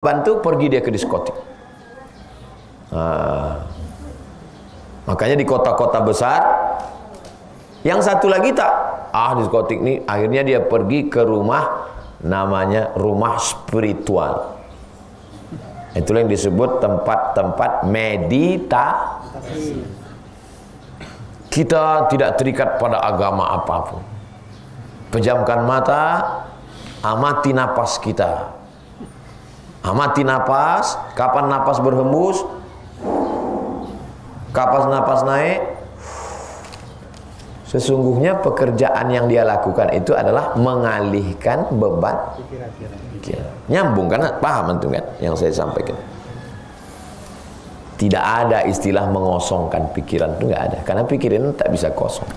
bantu pergi dia ke diskotik. Makanya di kota-kota besar, yang satu lagi tak, diskotik nih, akhirnya dia pergi ke rumah, namanya rumah spiritual. Itulah yang disebut tempat-tempat meditasi. Kita tidak terikat pada agama apapun. Pejamkan mata, amati napas kita. Amati napas, kapan napas berhembus, kapan napas naik. Sesungguhnya pekerjaan yang dia lakukan itu adalah mengalihkan beban pikiran. Nyambung kan? Paham antum kan yang saya sampaikan? Tidak ada istilah mengosongkan pikiran, itu nggak ada. Karena pikiran tak bisa kosong.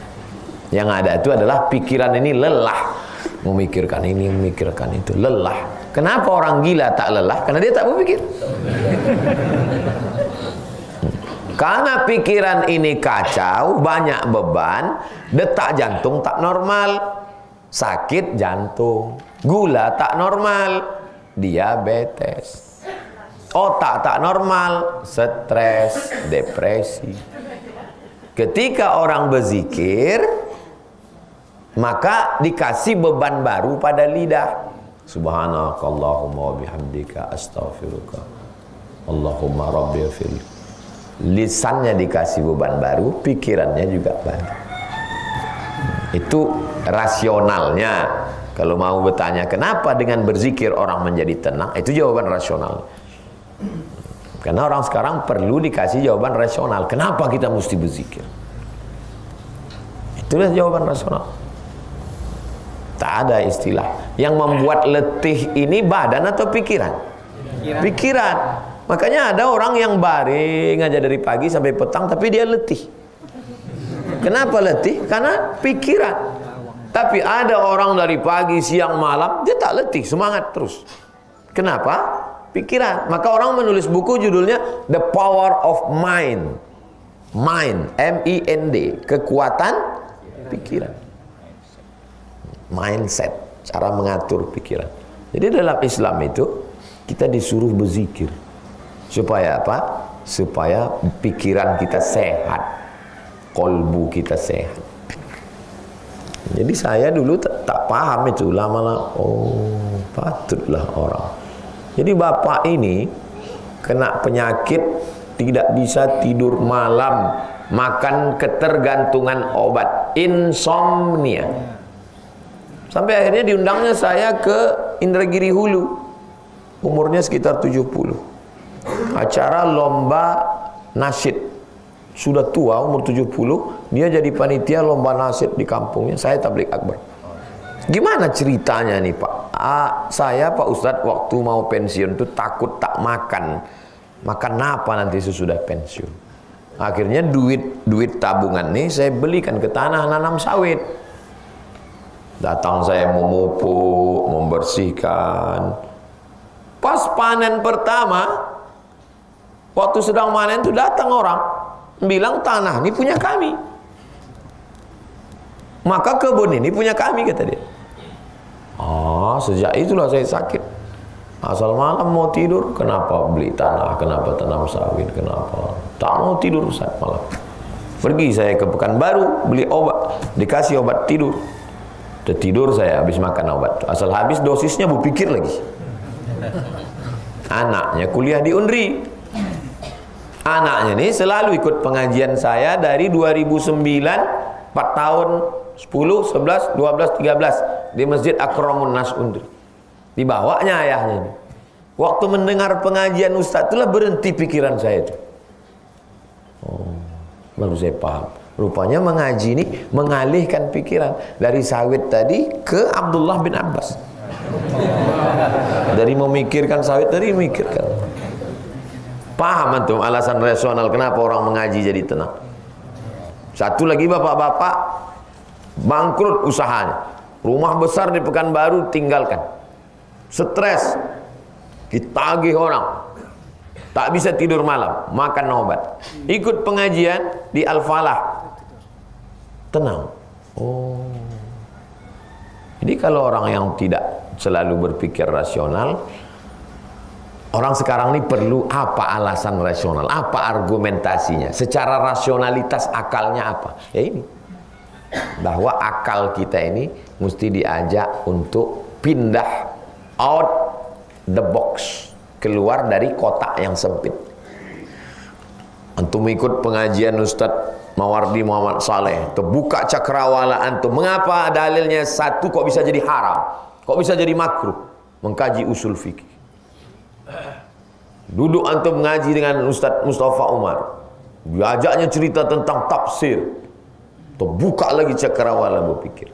Yang ada itu adalah pikiran ini lelah, memikirkan ini, memikirkan itu, lelah. Kenapa orang gila tak lelah? Karena dia tak berpikir. Karena pikiran ini kacau, banyak beban, detak jantung tak normal, sakit jantung, gula tak normal, diabetes, otak tak normal, stres, depresi. Ketika orang berzikir, maka dikasih beban baru pada lidah. Subhanakallahumma wa bihamdika astaghfiruka. Allahumma rabbi fil. Lisannya dikasih beban baru, pikirannya juga baru. Itu rasionalnya. Kalau mau bertanya kenapa dengan berzikir orang menjadi tenang, itu jawaban rasional. Karena orang sekarang perlu dikasih jawaban rasional. Kenapa kita mesti berzikir? Itulah jawaban rasional. Tak ada istilah. Yang membuat letih ini badan atau pikiran? Pikiran. Makanya ada orang yang baring aja dari pagi sampai petang tapi dia letih. Kenapa letih? Karena pikiran. Tapi ada orang dari pagi, siang, malam dia tak letih, semangat terus. Kenapa? Pikiran. Maka orang menulis buku judulnya The Power of Mind. Mind, M-I-N-D, kekuatan pikiran. Mindset, cara mengatur pikiran. Jadi dalam Islam itu kita disuruh berzikir. Supaya apa? Supaya pikiran kita sehat, kolbu kita sehat. Jadi saya dulu tak paham itu, lama-lama patutlah orang. Jadi bapak ini kena penyakit, tidak bisa tidur malam, makan ketergantungan obat, insomnia. Sampai akhirnya diundangnya saya ke Indragiri Hulu, umurnya sekitar 70. Acara lomba nasyid. Sudah tua, umur 70, dia jadi panitia lomba nasyid di kampungnya. Saya tabligh akbar. Gimana ceritanya nih Pak? Saya Pak Ustadz waktu mau pensiun tuh takut tak makan. Makan apa nanti sesudah pensiun? Akhirnya duit tabungan nih saya belikan ke tanah nanam sawit. Datang saya memupuk, membersihkan. Pas panen pertama, waktu sedang panen itu datang orang bilang tanah ini punya kami, maka kebun ini punya kami, kata dia. Sejak itulah saya sakit. Asal malam mau tidur, kenapa beli tanah, kenapa tanam sawit, kenapa tak mau tidur saat malam. Pergi saya ke Pekanbaru beli obat, dikasih obat tidur. Tertidur saya habis makan obat. Asal habis dosisnya berpikir lagi. Anaknya kuliah di Unri. Anaknya ini selalu ikut pengajian saya dari 2009, 4 tahun, 10, 11, 12, 13 di Masjid Akramun Nas Unri. Dibawanya ayahnya ini. Waktu mendengar pengajian Ustaz itulah berhenti pikiran saya itu. Baru saya paham. Rupanya mengaji ini mengalihkan pikiran dari sawit tadi ke Abdullah bin Abbas. Dari memikirkan sawit tadi memikirkan. Paham antum alasan rasional kenapa orang mengaji jadi tenang? Satu lagi bapak-bapak bangkrut usahanya. Rumah besar di Pekanbaru tinggalkan. Stres. Ditagih orang. Tak bisa tidur malam, makan obat. Ikut pengajian di Al-Falah. Tenang. Jadi kalau orang yang tidak selalu berpikir rasional, Orang sekarang ini perlu apa alasan rasional, apa argumentasinya, secara rasionalitas akalnya apa? Ya ini, bahwa akal kita ini mesti diajak untuk pindah out the box, keluar dari kotak yang sempit. Antum ikut pengajian Ustadz Mawardi Muhammad Saleh, terbuka cakrawala antum. Mengapa dalilnya satu kok bisa jadi haram? Kok bisa jadi makruh? Mengkaji usul fikih. Duduk antum mengaji dengan Ustadz Mustafa Umar, diajaknya cerita tentang tafsir, terbuka lagi cakrawala berpikir.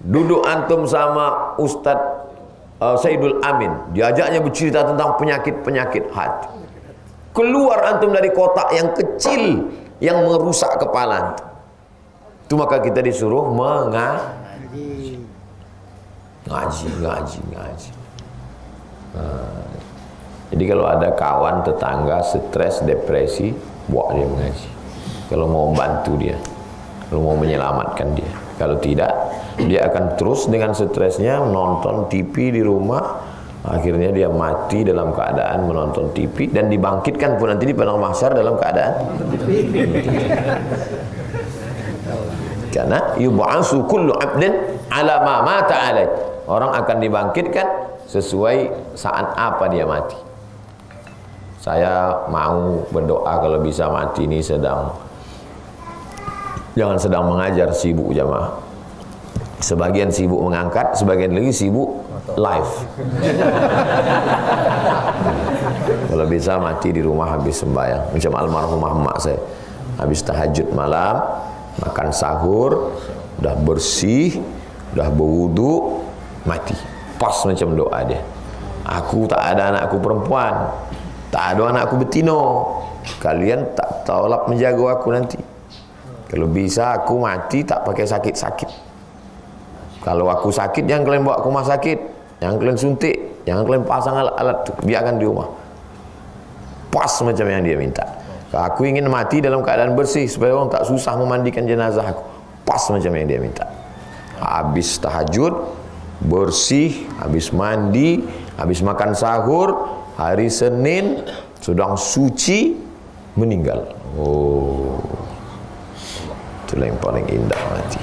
Duduk antum sama Ustadz Saidul Amin, diajaknya bercerita tentang penyakit-penyakit hati. Keluar antum dari kotak yang kecil yang merusak kepala antum. Itu maka kita disuruh ngaji. Jadi kalau ada kawan tetangga stres depresi, bawa dia mengaji. Kalau mau bantu dia, kalau mau menyelamatkan dia. Kalau tidak, dia akan terus dengan stresnya nonton TV di rumah. Akhirnya dia mati dalam keadaan menonton TV, dan dibangkitkan pun nanti di padang mahsyar dalam keadaan karena yub'atsu kullu 'abdin 'ala ma mata 'alai. Orang akan dibangkitkan sesuai saat apa dia mati. Saya mau berdoa kalau bisa mati ini jangan sedang mengajar, sibuk jamaah. Sebagian sibuk mengangkat, sebagian lagi sibuk live. Kalau bisa mati di rumah habis sembahyang, macam almarhumah emak saya, habis tahajud malam, makan sahur, udah bersih, udah berwudu, mati. Pas macam doa dia. Aku tak ada anakku perempuan, tak ada anakku betino. Kalian tak tolak menjaga aku nanti. Kalau bisa aku mati tak pakai sakit-sakit. Kalau aku sakit, jangan kalian bawa ke rumah sakit, jangan kalian suntik, jangan kalian pasang alat-alat, biarkan di rumah. Pas macam yang dia minta. Aku ingin mati dalam keadaan bersih supaya orang tak susah memandikan jenazah aku. Pas macam yang dia minta. Habis tahajud, bersih, habis mandi, habis makan sahur, hari Senin sedang suci, meninggal. Oh, itulah yang paling indah mati.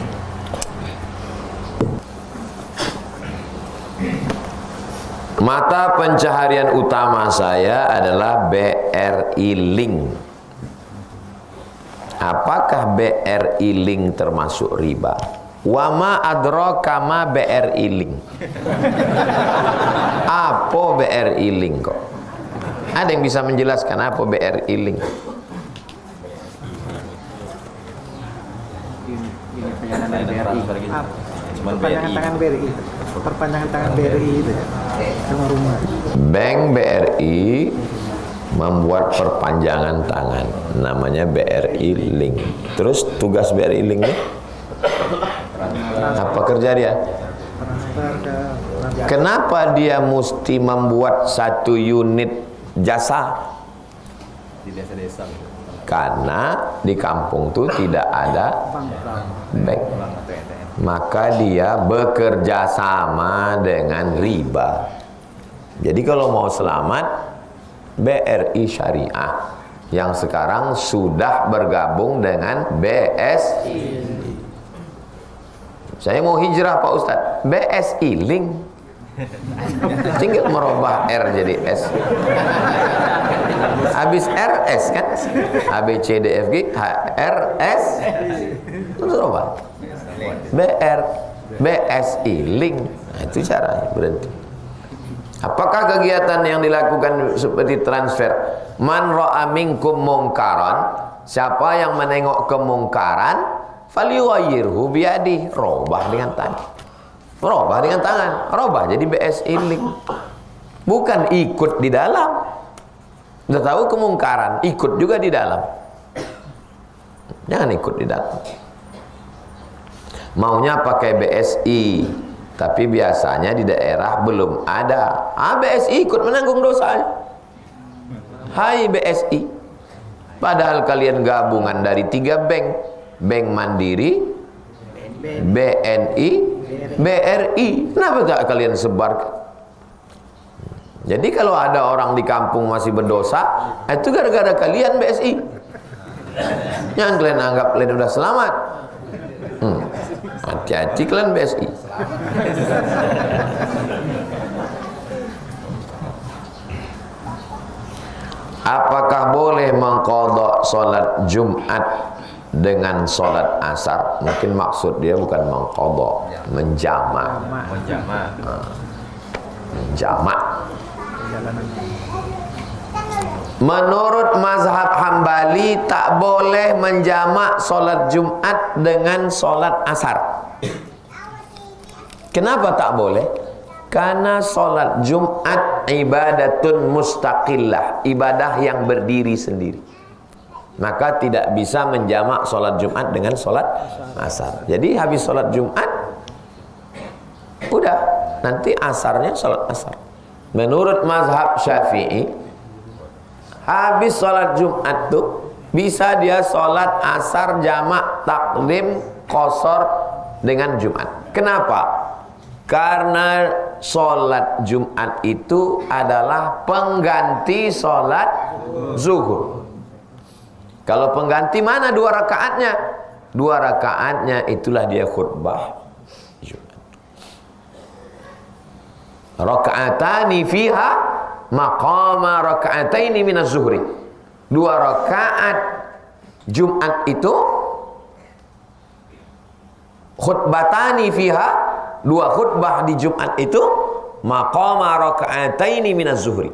Mata pencaharian utama saya adalah BRI Link. Apakah BRI Link termasuk riba? Wama adraka ma BRI Link. Apa BRI Link kok? Ada yang bisa menjelaskan apa BRI Link? Perpanjangan tangan BRI. Perpanjangan tangan BRI itu ya. Rumah. Bank BRI membuat perpanjangan tangan, namanya BRI Link. Terus tugas BRI Link ini apa kerja dia? Kenapa dia mesti membuat satu unit jasa? Di desa-desa. Karena di kampung itu tidak ada bank. Maka dia bekerja sama dengan riba. Jadi kalau mau selamat, BRI Syariah yang sekarang sudah bergabung dengan BSI. Saya mau hijrah Pak Ustadz, BSI Link. Tinggal merubah R jadi S. Habis RS kan? A B C D F G H R S. Terus apa? BSI Link. Nah, itu caranya berhenti. Apakah kegiatan yang dilakukan seperti transfer? Man ra'a minkum mungkaran, siapa yang menengok kemungkaran, falyughayyirhu biyadihi, robah dengan tangan. Robah dengan tangan, robah jadi BSI Link. Bukan ikut di dalam. Udah tahu kemungkaran, ikut juga di dalam. Jangan ikut di dalam. Maunya pakai BSI, tapi biasanya di daerah belum ada. BSI ikut menanggung dosanya. Hai BSI, padahal kalian gabungan dari 3 bank. Bank Mandiri, BNI, BRI. Kenapa tak kalian sebarkan? Jadi kalau ada orang di kampung masih berdosa, itu gara-gara kalian BSI. Yang kalian anggap kalian udah selamat. Hati-hati kalian BSI. Apakah boleh mengqadha salat Jumat dengan salat asar? Mungkin maksud dia bukan mengqadha, menjamak. Menjamak. Menurut mazhab Hambali tak boleh menjamak salat Jumat dengan salat asar. Kenapa tak boleh? Karena salat Jumat ibadatun mustaqillah, ibadah yang berdiri sendiri. Maka tidak bisa menjamak salat Jumat dengan salat asar. Jadi habis salat Jumat, udah, nanti asarnya salat asar. Menurut mazhab Syafi'i, habis salat Jumat tuh bisa dia salat asar jamak takdim qasar dengan Jumat. Kenapa? Karena sholat Jumat itu adalah pengganti sholat zuhur. Kalau pengganti mana 2 rakaatnya? 2 rakaatnya itulah dia khutbah Jumat. Rakaatani fiha maqama rakaataini minaz zuhri. 2 rakaat Jumat itu khutbatani fiha, 2 khutbah di Jumat itu maqama raka'ataini minaz zuhri,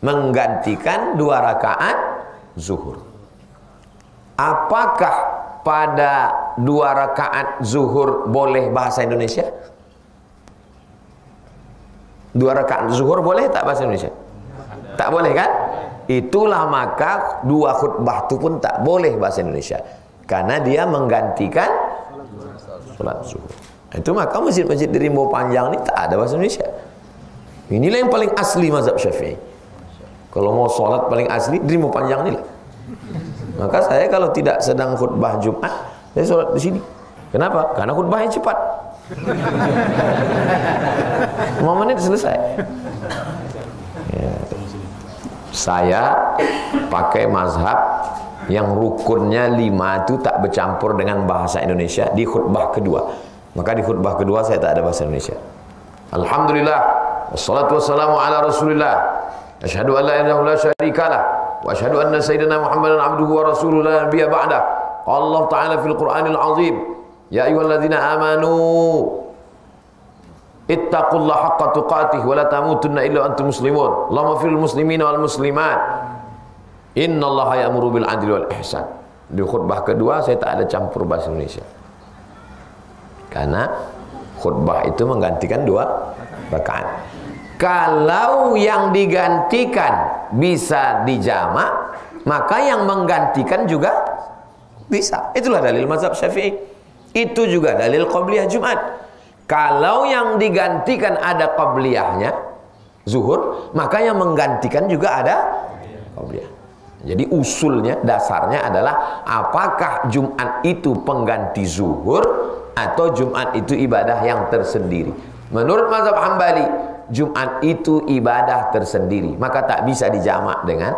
menggantikan 2 rakaat zuhur. Apakah pada 2 rakaat zuhur boleh bahasa Indonesia? 2 rakaat zuhur boleh tak bahasa Indonesia? Tak boleh kan? Itulah maka 2 khutbah itu pun tak boleh bahasa Indonesia, karena dia menggantikan salat zuhur. Itu maka masjid-masjid di Rimau Panjang ini tak ada bahasa Indonesia. Inilah yang paling asli mazhab Syafi'i. Kalau mau sholat paling asli di Rimau Panjang ini lah. Maka saya kalau tidak sedang khutbah Jumat, saya sholat di sini. Kenapa? Karena khutbahnya cepat. 5 menit selesai. Ya. Saya pakai mazhab yang rukunnya 5 itu tak bercampur dengan bahasa Indonesia di khutbah kedua. Maka di khutbah kedua saya tak ada bahasa Indonesia. Alhamdulillah, wassalatu wassalamu ala Rasulillah. Asyhadu an la ilaha illallah syarikalah wa asyhadu anna sayyidina Muhammadan abduhu wa rasuluhu la nabiyya ba'dah. Allah Ta'ala fil Qur'anil azim, ya ayyuhalladzina amanu ittaqullaha haqqa tuqatih wa la tamutunna illa antum muslimun. Allahumma fil muslimina wal muslimat. Innallaha ya'muru bil adli wal ihsan. Di khutbah kedua saya tak ada campur bahasa Indonesia. Karena khutbah itu menggantikan 2 rakaat. Kalau yang digantikan bisa dijamak, maka yang menggantikan juga bisa. Itulah dalil mazhab Syafi'i. Itu juga dalil qabliyah Jumat. Kalau yang digantikan ada qabliyahnya zuhur, maka yang menggantikan juga ada qabliyah. Jadi usulnya, dasarnya adalah apakah Jumat itu pengganti zuhur atau Jumat itu ibadah yang tersendiri. Menurut mazhab Hambali, Jumat itu ibadah tersendiri, maka tak bisa dijamak dengan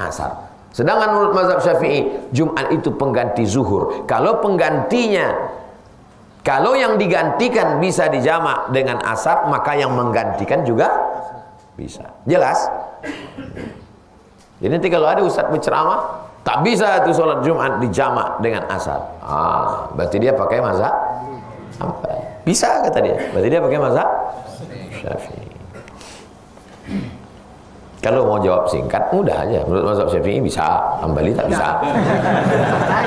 asar. Sedangkan menurut mazhab Syafi'i, Jumat itu pengganti zuhur. Kalau penggantinya, kalau yang digantikan bisa dijamak dengan asar, maka yang menggantikan juga bisa. Jelas? Jadi nanti kalau ada ustaz berceramah, tak bisa itu sholat Jumat dijamak dengan asar. Berarti dia pakai mazhab Hambali. Bisa kata dia. Berarti dia pakai mazhab Syafi'i. Kalau mau jawab singkat, mudah aja. Menurut mazhab Syafi'i bisa, Hambali tak bisa.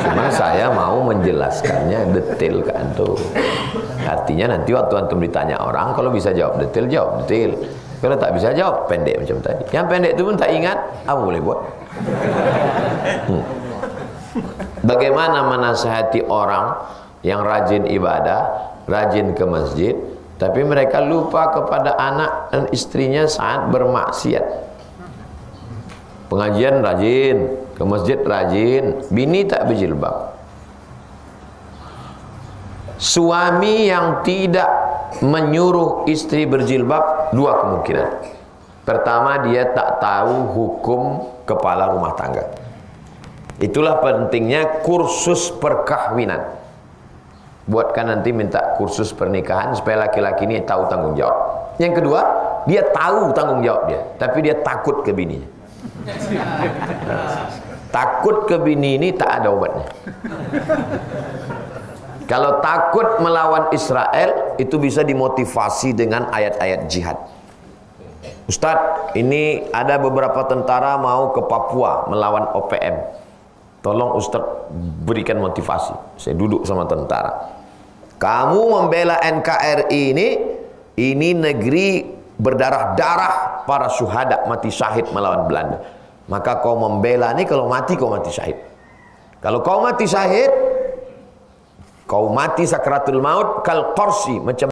Cuma saya mau menjelaskannya detail ke antum. Artinya nanti waktu antum ditanya orang, kalau bisa jawab detail, jawab detail. Kalau tak bisa jawab pendek macam tadi. Yang pendek itu pun tak ingat, apa boleh buat? Bagaimana menasihati orang yang rajin ibadah, rajin ke masjid, tapi mereka lupa kepada anak dan istrinya saat bermaksiat. Pengajian rajin, ke masjid rajin, bini tak berjilbab. Suami yang tidak menyuruh istri berjilbab, 2 kemungkinan. Pertama, dia tak tahu hukum kepala rumah tangga. Itulah pentingnya kursus perkahwinan. Buatkan nanti minta kursus pernikahan supaya laki-laki ini tahu tanggung jawab. Yang kedua, dia tahu tanggung jawab dia, tapi dia takut ke bininya. Takut ke bini ini tak ada obatnya. Kalau takut melawan Israel, itu bisa dimotivasi dengan ayat-ayat jihad. Ustadz, ini ada beberapa tentara mau ke Papua melawan OPM. Tolong Ustadz berikan motivasi. Saya duduk sama tentara. Kamu membela NKRI ini negeri berdarah-darah para syuhada mati syahid melawan Belanda. Maka kau membela ini, kalau mati kau mati syahid. Kalau kau mati syahid, kau mati sakratul maut kal qarsi, macam